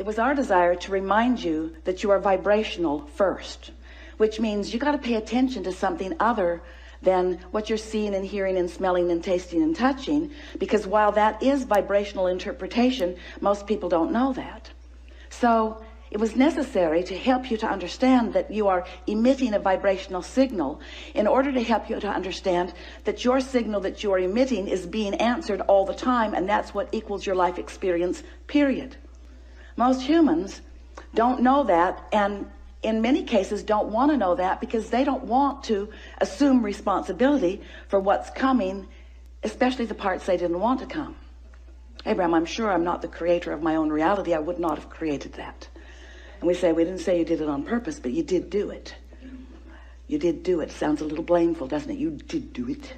it was our desire to remind you that you are vibrational first, which means you got to pay attention to something other than what you're seeing and hearing and smelling and tasting and touching, because while that is vibrational interpretation, most people don't know that. So it was necessary to help you to understand that you are emitting a vibrational signal in order to help you to understand that your signal that you are emitting is being answered all the time, and that's what equals your life experience, period. Most humans don't know that, and in many cases don't want to know that, because they don't want to assume responsibility for what's coming, especially the parts they didn't want to come. Abraham, I'm sure I'm not the creator of my own reality. I would not have created that. And we say, we didn't say you did it on purpose, but you did do it. You did do it. Sounds a little blameful, doesn't it? You did do it.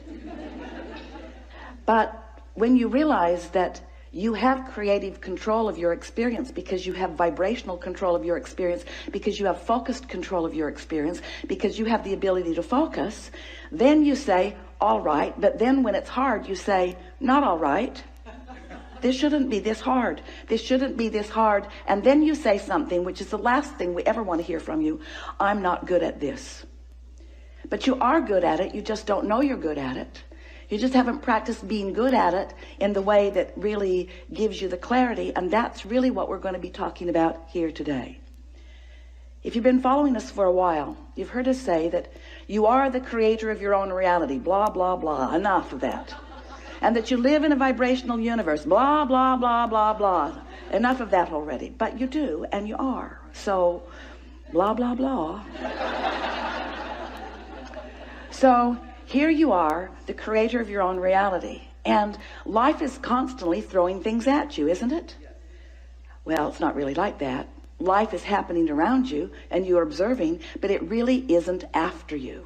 But when you realize that you have creative control of your experience, because you have vibrational control of your experience, because you have focused control of your experience, because you have the ability to focus, then you say, all right. But then when it's hard, you say, not all right. This shouldn't be this hard. This shouldn't be this hard. And then you say something, which is the last thing we ever want to hear from you. I'm not good at this. But you are good at it. You just don't know you're good at it. You just haven't practiced being good at it in the way that really gives you the clarity. And that's really what we're going to be talking about here today. If you've been following us for a while, you've heard us say that you are the creator of your own reality. Blah, blah, blah. Enough of that. And that you live in a vibrational universe. Blah, blah, blah, blah, blah. Enough of that already. But you do, and you are. So, blah, blah, blah. So, here you are, the creator of your own reality. And life is constantly throwing things at you, isn't it? Well, it's not really like that. Life is happening around you, and you're observing, but it really isn't after you.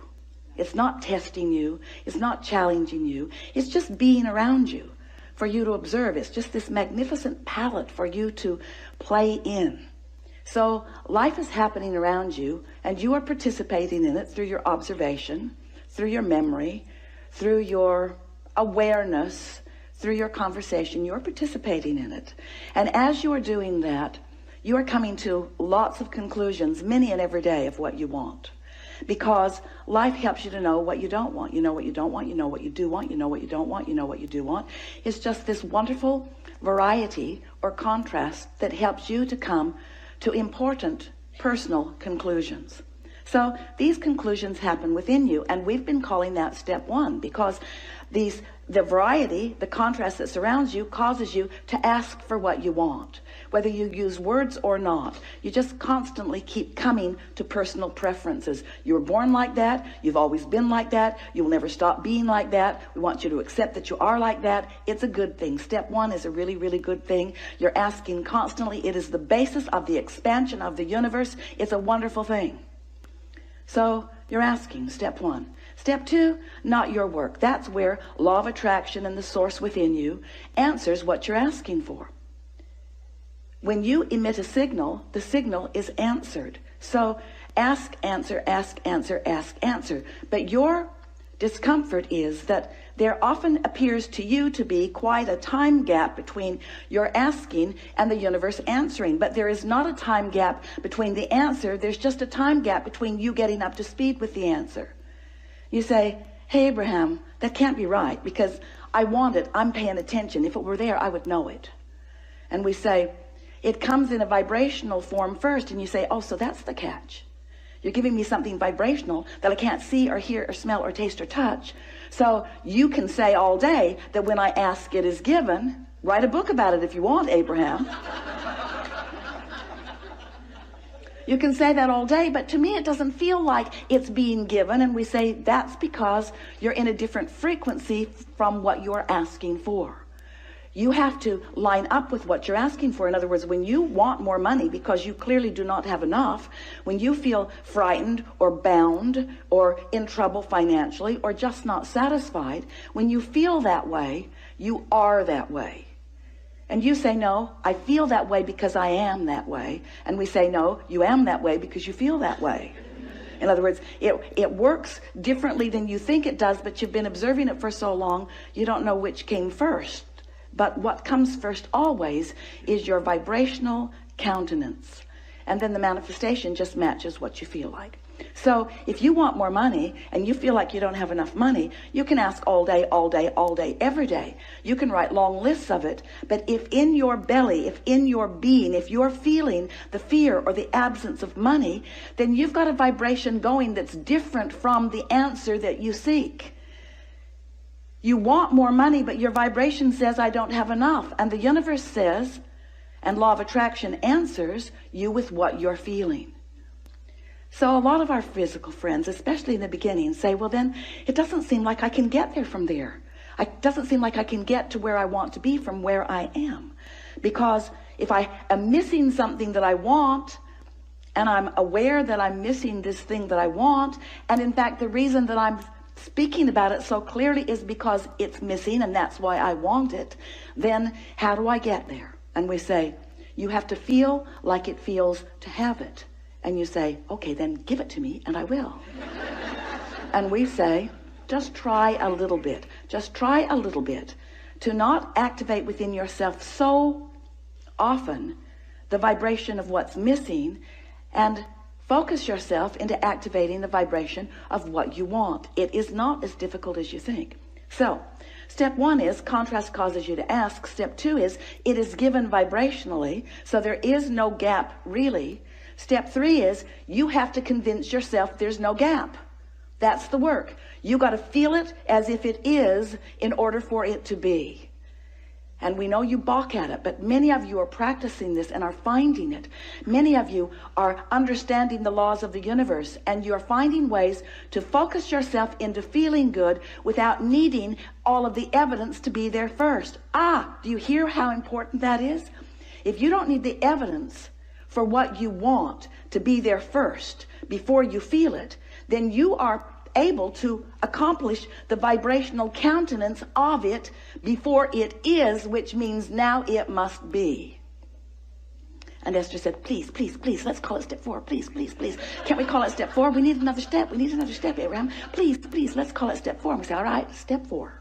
It's not testing you. It's not challenging you. It's just being around you for you to observe. It's just this magnificent palette for you to play in. So life is happening around you, and you are participating in it through your observation, through your memory, through your awareness, through your conversation. You're participating in it. And as you are doing that, you are coming to lots of conclusions, many and every day, of what you want. Because life helps you to know what you don't want. You know what you don't want. You know what you do want. You know what you don't want. You know what you do want. It's just this wonderful variety or contrast that helps you to come to important personal conclusions. So these conclusions happen within you, and we've been calling that step one, because the variety, the contrast that surrounds you, causes you to ask for what you want, whether you use words or not. You just constantly keep coming to personal preferences. You were born like that. You've always been like that. You will never stop being like that. We want you to accept that you are like that. It's a good thing. Step one is a really, really good thing. You're asking constantly. It is the basis of the expansion of the universe. It's a wonderful thing. So you're asking, step one. Step two, not your work. That's where law of attraction and the source within you answers what you're asking for. When you emit a signal, the signal is answered. So ask, answer, ask, answer, ask, answer. But your discomfort is that there often appears to you to be quite a time gap between your asking and the universe answering. But there is not a time gap between the answer. There's just a time gap between you getting up to speed with the answer. You say, hey, Abraham, that can't be right, because I want it. I'm paying attention. If it were there, I would know it. And we say, it comes in a vibrational form first. And you say, oh, so that's the catch. You're giving me something vibrational that I can't see or hear or smell or taste or touch. So you can say all day that when I ask, it is given. Write a book about it if you want, Abraham. You can say that all day, but to me it doesn't feel like it's being given. And we say that's because you're in a different frequency from what you're asking for. You have to line up with what you're asking for. In other words, when you want more money because you clearly do not have enough, when you feel frightened or bound or in trouble financially or just not satisfied, when you feel that way, you are that way. And you say, no, I feel that way because I am that way. And we say, no, you am that way because you feel that way. In other words, it works differently than you think it does, but you've been observing it for so long, you don't know which came first. But what comes first always is your vibrational countenance. And then the manifestation just matches what you feel like. So if you want more money and you feel like you don't have enough money, you can ask all day, all day, all day, every day. You can write long lists of it. But if in your belly, if in your being, if you're feeling the fear or the absence of money, then you've got a vibration going that's different from the answer that you seek. You want more money, but your vibration says, I don't have enough. And the universe says, and law of attraction answers you with what you're feeling. So a lot of our physical friends, especially in the beginning, say, well, then it doesn't seem like I can get there from there. It doesn't seem like I can get to where I want to be from where I am. Because if I am missing something that I want, and I'm aware that I'm missing this thing that I want, and in fact, the reason that I'm speaking about it so clearly is because it's missing, and that's why I want it, then how do I get there? And we say, you have to feel like it feels to have it. And you say, okay, then give it to me and I will. And we say, just try a little bit. Just try a little bit to not activate within yourself so often the vibration of what's missing, and focus yourself into activating the vibration of what you want. It is not as difficult as you think. So step 1 is contrast causes you to ask. Step 2 is it is given vibrationally, so there is no gap really. Step 3 is you have to convince yourself there's no gap. That's the work. You got to feel it as if it is in order for it to be. And we know you balk at it, but many of you are practicing this and are finding it. Many of you are understanding the laws of the universe, and you're finding ways to focus yourself into feeling good without needing all of the evidence to be there first. Do you hear how important that is? If you don't need the evidence for what you want to be there first before you feel it, then you are able to accomplish the vibrational countenance of it before it is, which means now it must be. And Esther said, please, please, please, let's call it step 4. Please, please, please. Can't we call it step 4? We need another step. We need another step, Abraham. Please, please, let's call it step 4. And we say, all right, step 4.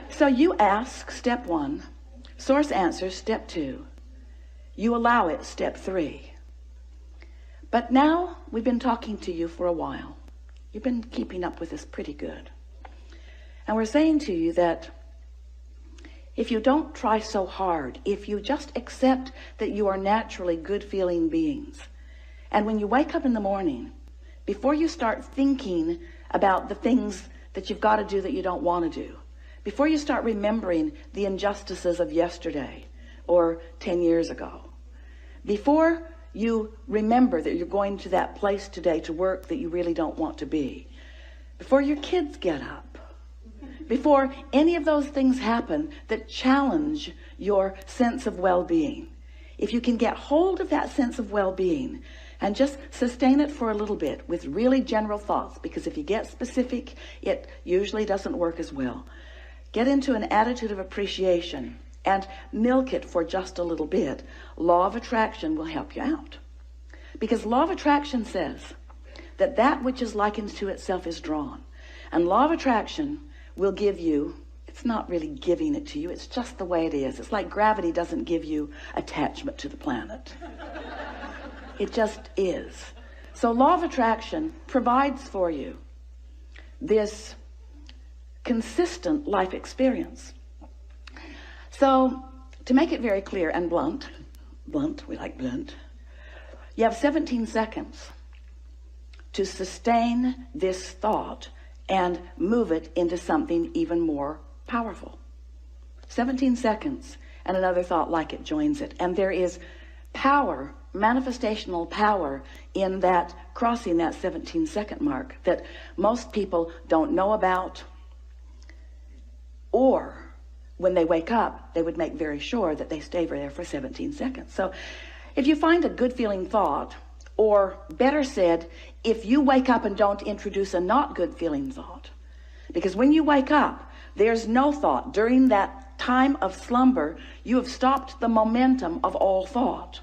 So you ask step 1, source answers step 2. You allow it, step 3. But now we've been talking to you for a while. You've been keeping up with us pretty good. And we're saying to you that if you don't try so hard, if you just accept that you are naturally good-feeling beings, and when you wake up in the morning, before you start thinking about the things that you've got to do that you don't want to do, before you start remembering the injustices of yesterday or 10 years ago, before you remember that you're going to that place today to work that you really don't want to be, before your kids get up, before any of those things happen that challenge your sense of well-being, if you can get hold of that sense of well-being and just sustain it for a little bit with really general thoughts, because if you get specific, it usually doesn't work as well. Get into an attitude of appreciation and milk it for just a little bit. Law of attraction will help you out. Because law of attraction says that that which is likened to itself is drawn. And law of attraction will give you, it's not really giving it to you, it's just the way it is. It's like gravity doesn't give you attachment to the planet. It just is. So law of attraction provides for you this consistent life experience. So, to make it very clear and blunt, we like blunt, you have 17 seconds to sustain this thought and move it into something even more powerful. 17 seconds, and another thought like it joins it. And there is power, manifestational power in that, crossing that 17-second mark that most people don't know about, or when they wake up, they would make very sure that they stay there for 17 seconds. So if you find a good feeling thought, or better said, if you wake up and don't introduce a not good feeling thought, because when you wake up, there's no thought. During that time of slumber, you have stopped the momentum of all thought.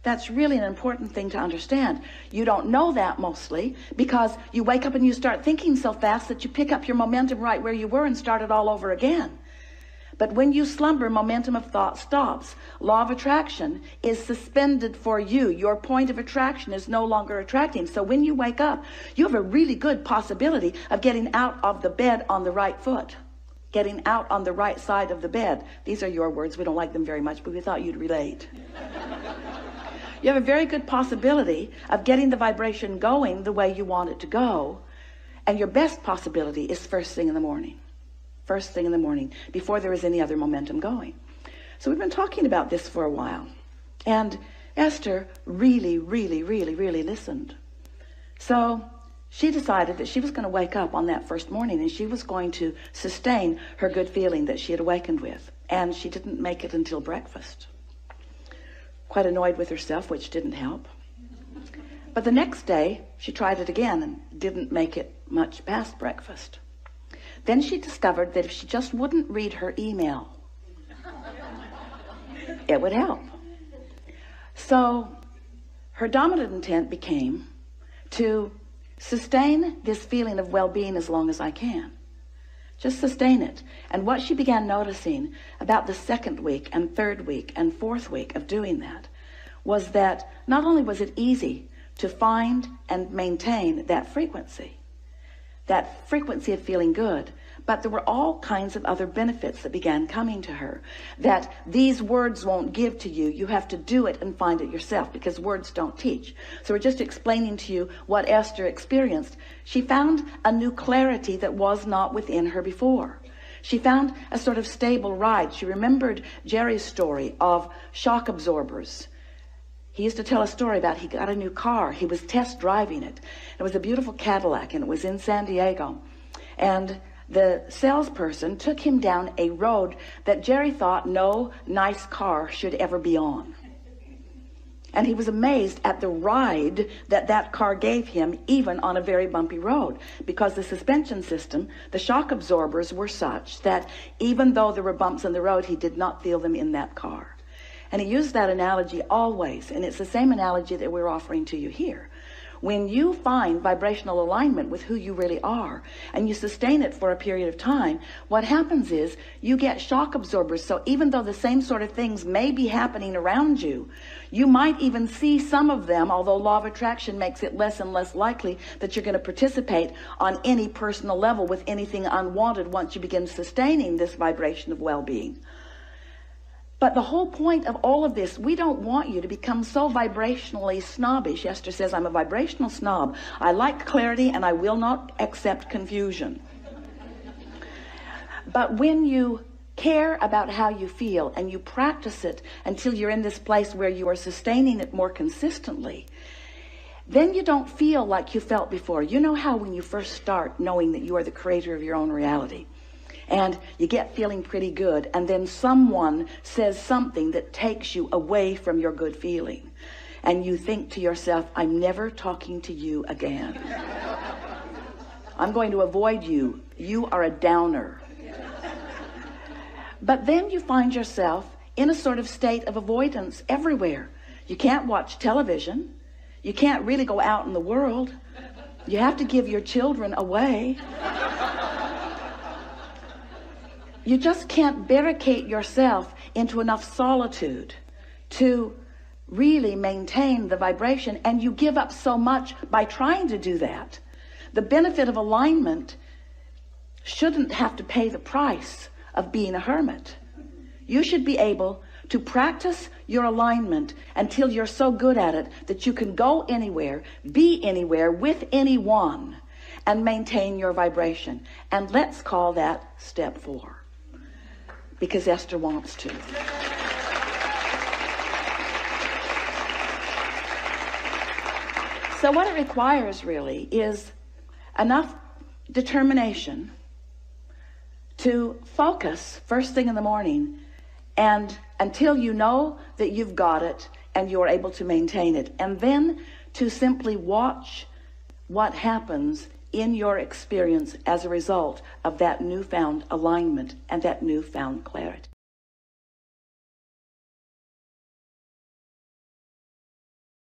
That's really an important thing to understand. You don't know that mostly because you wake up and you start thinking so fast that you pick up your momentum right where you were and start it all over again. But when you slumber, momentum of thought stops. Law of attraction is suspended for you. Your point of attraction is no longer attracting. So when you wake up, you have a really good possibility of getting out of the bed on the right foot. Getting out on the right side of the bed. These are your words. We don't like them very much, but we thought you'd relate. You have a very good possibility of getting the vibration going the way you want it to go. And your best possibility is first thing in the morning. First thing in the morning, before there is any other momentum going. So we've been talking about this for a while. And Esther really listened. So she decided that she was going to wake up on that first morning and she was going to sustain her good feeling that she had awakened with. And she didn't make it until breakfast. Quite annoyed with herself, which didn't help. But the next day, she tried it again and didn't make it much past breakfast. Then she discovered that if she just wouldn't read her email, it would help. So her dominant intent became to sustain this feeling of well-being as long as I can. Just sustain it. And what she began noticing about the second week and third week and fourth week of doing that was that not only was it easy to find and maintain that frequency of feeling good, but there were all kinds of other benefits that began coming to her that these words won't give to you. You have to do it and find it yourself, because words don't teach. So we're just explaining to you what Esther experienced. She found a new clarity that was not within her before. She found a sort of stable ride. She remembered Jerry's story of shock absorbers. He used to tell a story about he got a new car. He was test driving it. It was a beautiful Cadillac, and it was in San Diego. And the salesperson took him down a road that Jerry thought no nice car should ever be on. And he was amazed at the ride that that car gave him, even on a very bumpy road, because the suspension system, the shock absorbers were such that even though there were bumps in the road, he did not feel them in that car. And he used that analogy always, and it's the same analogy that we're offering to you here. When you find vibrational alignment with who you really are, and you sustain it for a period of time, what happens is you get shock absorbers. So even though the same sort of things may be happening around you, you might even see some of them, although law of attraction makes it less and less likely that you're going to participate on any personal level with anything unwanted once you begin sustaining this vibration of well-being. But the whole point of all of this, we don't want you to become so vibrationally snobbish. Esther says, I'm a vibrational snob. I like clarity and I will not accept confusion. But when you care about how you feel and you practice it until you're in this place where you are sustaining it more consistently, then you don't feel like you felt before. You know how when you first start knowing that you are the creator of your own reality, and you get feeling pretty good, and then someone says something that takes you away from your good feeling, and you think to yourself, I'm never talking to you again. I'm going to avoid you. You are a downer. But then you find yourself in a sort of state of avoidance everywhere. You can't watch television. You can't really go out in the world. You have to give your children away. You just can't barricade yourself into enough solitude to really maintain the vibration, and you give up so much by trying to do that. The benefit of alignment shouldn't have to pay the price of being a hermit. You should be able to practice your alignment until you're so good at it that you can go anywhere, be anywhere, with anyone, and maintain your vibration. And let's call that step 4. Because Esther wants to. So what it requires really is enough determination to focus first thing in the morning, and until you know that you've got it and you're able to maintain it, and then to simply watch what happens in your experience as a result of that newfound alignment and that newfound clarity.